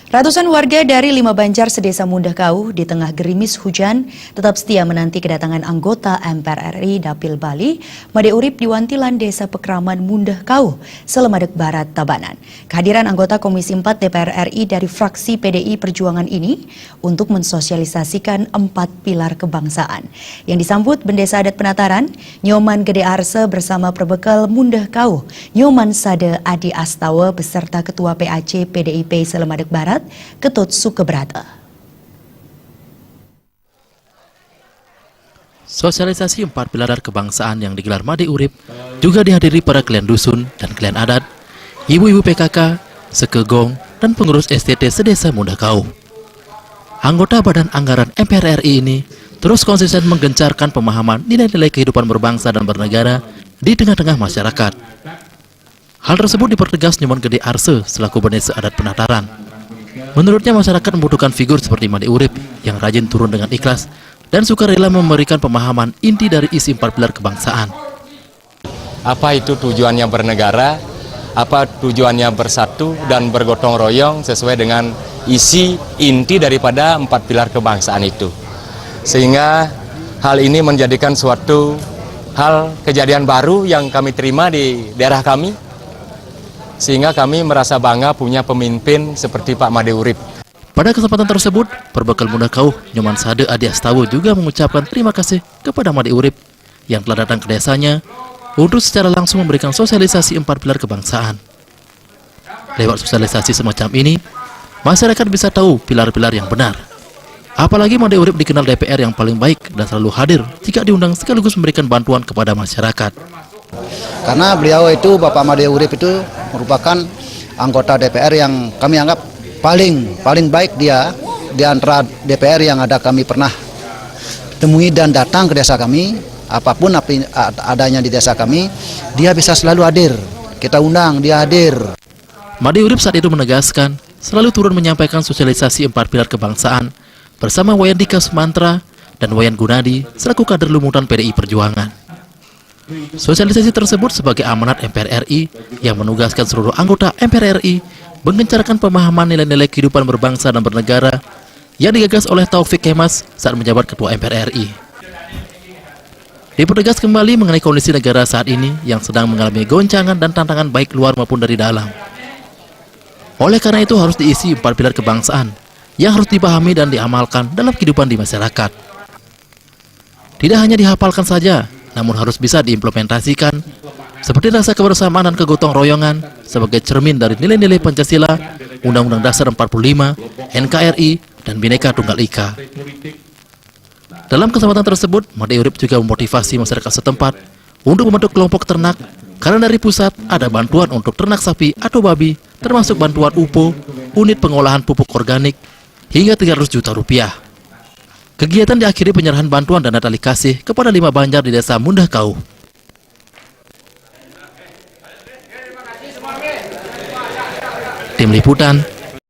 Ratusan warga dari 5 Banjar sedesa Mundah Kauh di tengah gerimis hujan tetap setia menanti kedatangan anggota MPR RI Dapil Bali Made Urip di Wantilan Desa Pekraman Mundah Kauh, Selemadeg Barat, Tabanan. Kehadiran anggota Komisi 4 DPR RI dari fraksi PDI Perjuangan ini untuk mensosialisasikan 4 pilar kebangsaan. Yang disambut Bendesa Adat Penataran, Nyoman Gede Arse bersama Perbekal Mundah Kauh, Nyoman Sade Adi Astawa beserta Ketua PAC PDIP Selemadeg Barat, Ketut Sukebrata. Sosialisasi 4 pilar kebangsaan yang digelar Made Urip juga dihadiri para klien dusun dan klien adat, ibu-ibu PKK, sekegong, dan pengurus STT sedesa Mundah Kauh. Anggota Badan Anggaran MPR RI ini terus konsisten menggencarkan pemahaman nilai-nilai kehidupan berbangsa dan bernegara di tengah-tengah masyarakat. Hal tersebut dipertegas Nyoman Gede Arse selaku Bendesa Adat Penataran. Menurutnya masyarakat membutuhkan figur seperti Made Urip yang rajin turun dengan ikhlas dan sukarela memberikan pemahaman inti dari isi 4 pilar kebangsaan. Apa itu tujuannya bernegara, apa tujuannya bersatu dan bergotong royong sesuai dengan isi inti daripada 4 pilar kebangsaan itu. Sehingga hal ini menjadikan suatu hal kejadian baru yang kami terima di daerah kami. Sehingga kami merasa bangga punya pemimpin seperti Pak Made Urip. Pada kesempatan tersebut, Perbekal Mundah Kauh, Nyoman Sade Adi Astawa juga mengucapkan terima kasih kepada Made Urip yang telah datang ke desanya untuk secara langsung memberikan sosialisasi 4 pilar kebangsaan. Lewat sosialisasi semacam ini, masyarakat bisa tahu pilar-pilar yang benar. Apalagi Made Urip dikenal DPR yang paling baik dan selalu hadir jika diundang sekaligus memberikan bantuan kepada masyarakat. Karena beliau itu, Bapak Made Urip itu merupakan anggota DPR yang kami anggap paling baik dia di antara DPR yang ada kami pernah temui dan datang ke desa kami. Apapun adanya di desa kami, dia bisa selalu hadir. Kita undang, dia hadir. Made Urip saat itu menegaskan selalu turun menyampaikan sosialisasi 4 pilar kebangsaan bersama Wayan Dika Sumantra dan Wayan Gunadi selaku kader lumutan PDI Perjuangan. Sosialisasi tersebut sebagai amanat MPR RI yang menugaskan seluruh anggota MPR RI menggencarkan pemahaman nilai-nilai kehidupan berbangsa dan bernegara yang digagas oleh Taufik Kemas saat menjabat Ketua MPR RI. Dipertegas kembali mengenai kondisi negara saat ini yang sedang mengalami goncangan dan tantangan baik luar maupun dari dalam. Oleh karena itu harus diisi 4 pilar kebangsaan yang harus dipahami dan diamalkan dalam kehidupan di masyarakat. Tidak hanya dihafalkan saja, namun harus bisa diimplementasikan seperti rasa kebersamaan dan kegotong royongan sebagai cermin dari nilai-nilai Pancasila, Undang-Undang Dasar 45, NKRI, dan Bhinneka Tunggal Ika. Dalam kesempatan tersebut, Made Urip juga memotivasi masyarakat setempat untuk membentuk kelompok ternak karena dari pusat ada bantuan untuk ternak sapi atau babi, termasuk bantuan UPO, unit pengolahan pupuk organik, hingga 300 juta rupiah. Kegiatan diakhiri penyerahan bantuan dana tali kasih kepada 5 Banjar di Desa Mundah Kauh. Tim Liputan